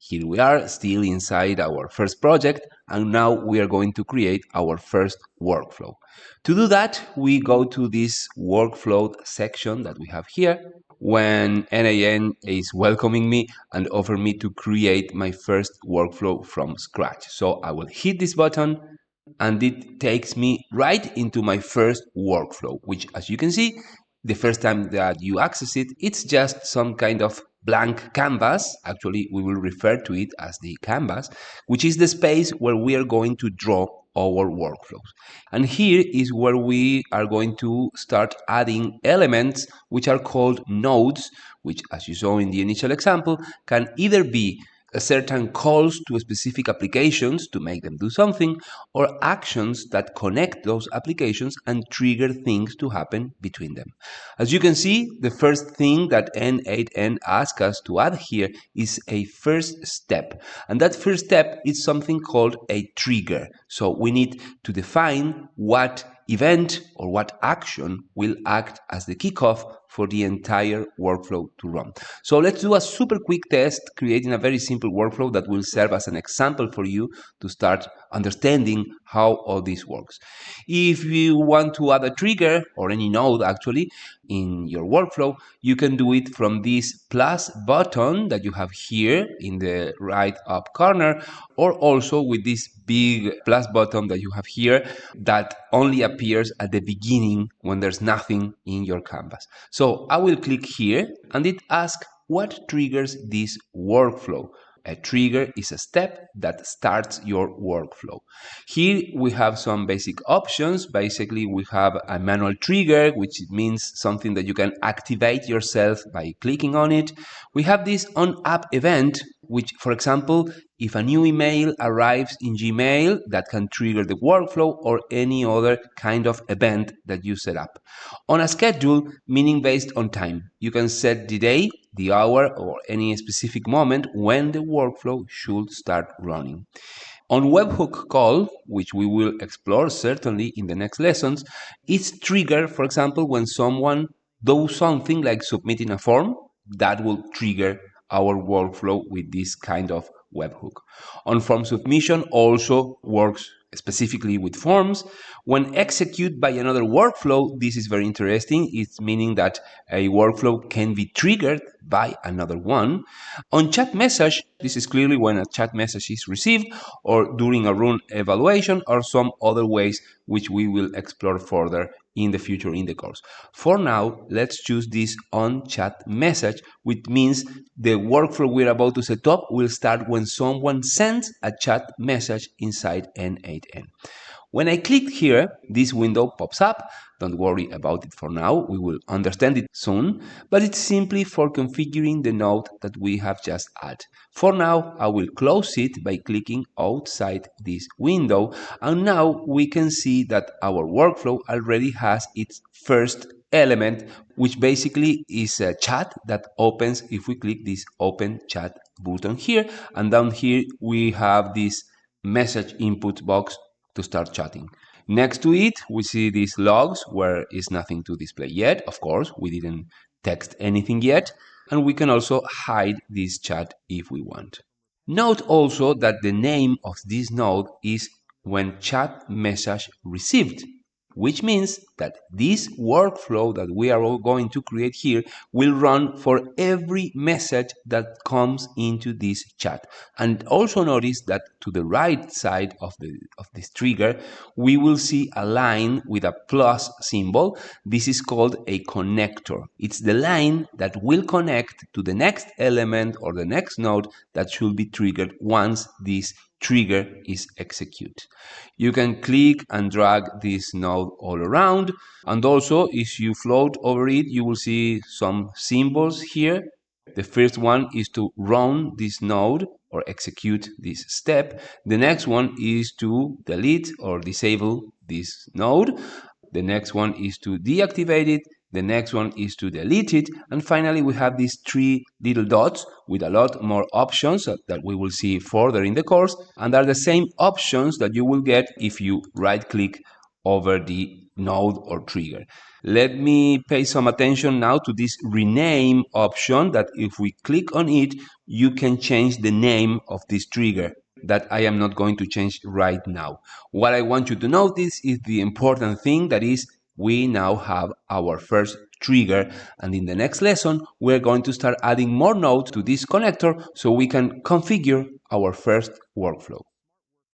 Here we are, still inside our first project, and now we are going to create our first workflow. To do that, we go to this workflow section that we have here, when N8n is welcoming me and offer me to create my first workflow from scratch. So I will hit this button, and it takes me right into my first workflow, which, as you can see, the first time that you access it, it's just some kind of blank canvas. Actually, we will refer to it as the canvas, which is the space where we are going to draw our workflows. And here is where we are going to start adding elements which are called nodes, which, as you saw in the initial example, can either be a certain calls to specific applications to make them do something, or actions that connect those applications and trigger things to happen between them. As you can see, the first thing that N8n asks us to add here is a first step. And that first step is something called a trigger. So we need to define what event or what action will act as the kickoff for the entire workflow to run. So let's do a super quick test, creating a very simple workflow that will serve as an example for you to start understanding how all this works. If you want to add a trigger, or any node actually, in your workflow, you can do it from this plus button that you have here in the right up corner, or also with this big plus button that you have here that only appears at the beginning when there's nothing in your canvas. So I will click here, and it asks what triggers this workflow. A trigger is a step that starts your workflow. Here we have some basic options. Basically, we have a manual trigger, which means something that you can activate yourself by clicking on it. We have this on-app event, which, for example, if a new email arrives in Gmail, that can trigger the workflow or any other kind of event that you set up. On a schedule, meaning based on time. You can set the day, the hour, or any specific moment when the workflow should start running. On webhook call, which we will explore certainly in the next lessons, it's triggered, for example, when someone does something like submitting a form. That will trigger our workflow with this kind of webhook. On form submission also works specifically with forms. When executed by another workflow, this is very interesting. It's meaning that a workflow can be triggered by another one. On chat message, this is clearly when a chat message is received, or during a run evaluation, or some other ways which we will explore further in the future in the course. For now, let's choose this on chat message, which means the workflow we're about to set up will start when someone sends a chat message inside N8n. When I click here, this window pops up. Don't worry about it for now, we will understand it soon, but it's simply for configuring the node that we have just added. For now, I will close it by clicking outside this window, and now we can see that our workflow already has its first element, which basically is a chat that opens if we click this open chat button here, and down here we have this message input box to start chatting. Next to it, we see these logs where is nothing to display yet. Of course, we didn't text anything yet, and we can also hide this chat if we want. Note also that the name of this node is when chat message received, which means that this workflow that we are all going to create here will run for every message that comes into this chat. And also notice that to the right side of this trigger, we will see a line with a plus symbol. This is called a connector. It's the line that will connect to the next element or the next node that should be triggered once this trigger is executed. You can click and drag this node all around, and also if you float over it, you will see some symbols here. The first one is to run this node or execute this step. The next one is to delete or disable this node. The next one is to deactivate it. The next one is to delete it. And finally, we have these three little dots with a lot more options that we will see further in the course. And are the same options that you will get if you right-click over the node or trigger. Let me pay some attention now to this rename option, that if we click on it, you can change the name of this trigger that I am not going to change right now. What I want you to notice is the important thing, that is, we now have our first trigger, and in the next lesson we're going to start adding more nodes to this connector so we can configure our first workflow.